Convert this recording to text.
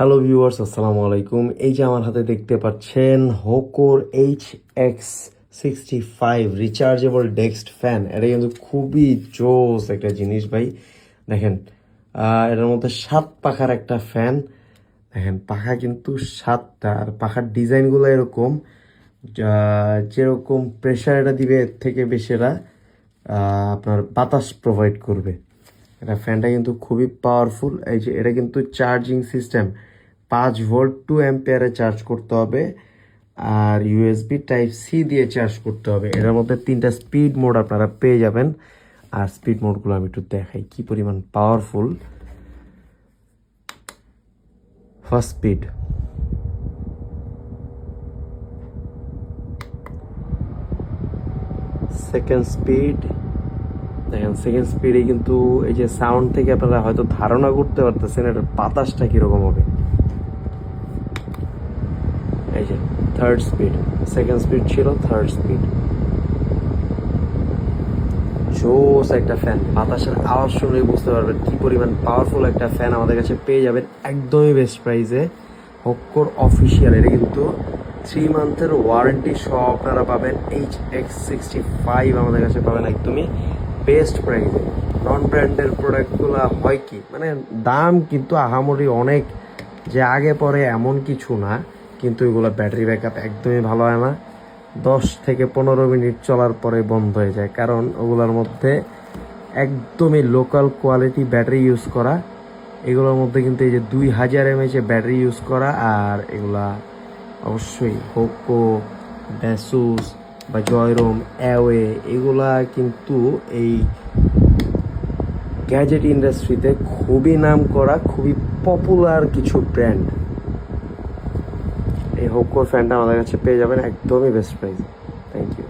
Hello viewers, আসসালামু আলাইকুম। এই যে আমার হাতে দেখতে পাচ্ছেন হোকোর HX65 রিচার্জেবল ডেস্ক ফ্যান। এটা কিন্তু খুবই জোস একটা জিনিস ভাই। দেখেন, এটার মধ্যে 7 পাখার একটা ফ্যান। দেখেন, পাখা কিন্তু 7টা, আর পাখার ডিজাইনগুলো এরকম যেরকম প্রেশার এটা দিবে এর থেকে বেশি এরা আপনার বাতাস প্রোভাইড করবে। এটা ফ্যানটা কিন্তু খুবই পাওয়ারফুল। এই যে এটা কিন্তু চার্জিং সিস্টেম, 5 ভোল্ট 2 অ্যাম্পিয়ারে চার্জ করতে হবে, আর ইউএসবি টাইপ সি দিয়ে চার্জ করতে হবে। এটার মধ্যে 3টা স্পিড মোড আপনারা পেয়ে যাবেন। আর স্পিড মোডগুলো আমি একটু দেখাই কি পরিমাণ powerful. First speed, second speed. দেখেন, সেকেন্ড স্পিডে কিন্তু এই যে সাউন্ড থেকে আপনারা হয়তো ধারণা করতে পারতেছেন এটার বাতাসটা কিরকম হবে। এই যে থার্ড স্পিড, সেকেন্ড স্পিড ছিল, থার্ড স্পিড। জোস একটা ফ্যান, বাতাসের আওয়াজ শুনলেই বুঝতে পারবেন কি পরিমাণ পাওয়ারফুল একটা ফ্যান আমাদের কাছে পেয়ে যাবেন একদমই বেস্ট প্রাইসে। হোক্কোর অফিসিয়াল, এটা কিন্তু 3 মান্থের ওয়ারেন্টি সহ আপনারা পাবেন। HX65 আমাদের কাছে পাবেন একদমই বেস্ট প্রাইসে। নন ব্র্যান্ডের প্রোডাক্টগুলো হয় কি, মানে দাম কিন্তু আহামরি অনেক, যে আগে পরে এমন কিছু না, কিন্তু এগুলো ব্যাটারি ব্যাকআপ একদমই ভালো হয় না। 10 থেকে 15 মিনিট চলার পরে বন্ধ হয়ে যায়, কারণ ওগুলোর মধ্যে একদমই লোকাল কোয়ালিটি ব্যাটারি ইউজ করা। এগুলোর মধ্যে কিন্তু এই যে 2000 mAh ব্যাটারি ইউজ করা। আর এগুলা অবশ্যই হোক্কো, ব্যাসুস বা জয়রোম, অ্যাওয়ে, এগুলা কিন্তু এই গ্যাজেট ইন্ডাস্ট্রিতে খুবই নাম করা, খুবই পপুলার কিছু ব্র্যান্ড। এই হোক্কোর ফ্যানটা আমাদের কাছে পেয়ে যাবেন একদমই বেস্ট প্রাইস। Thank you.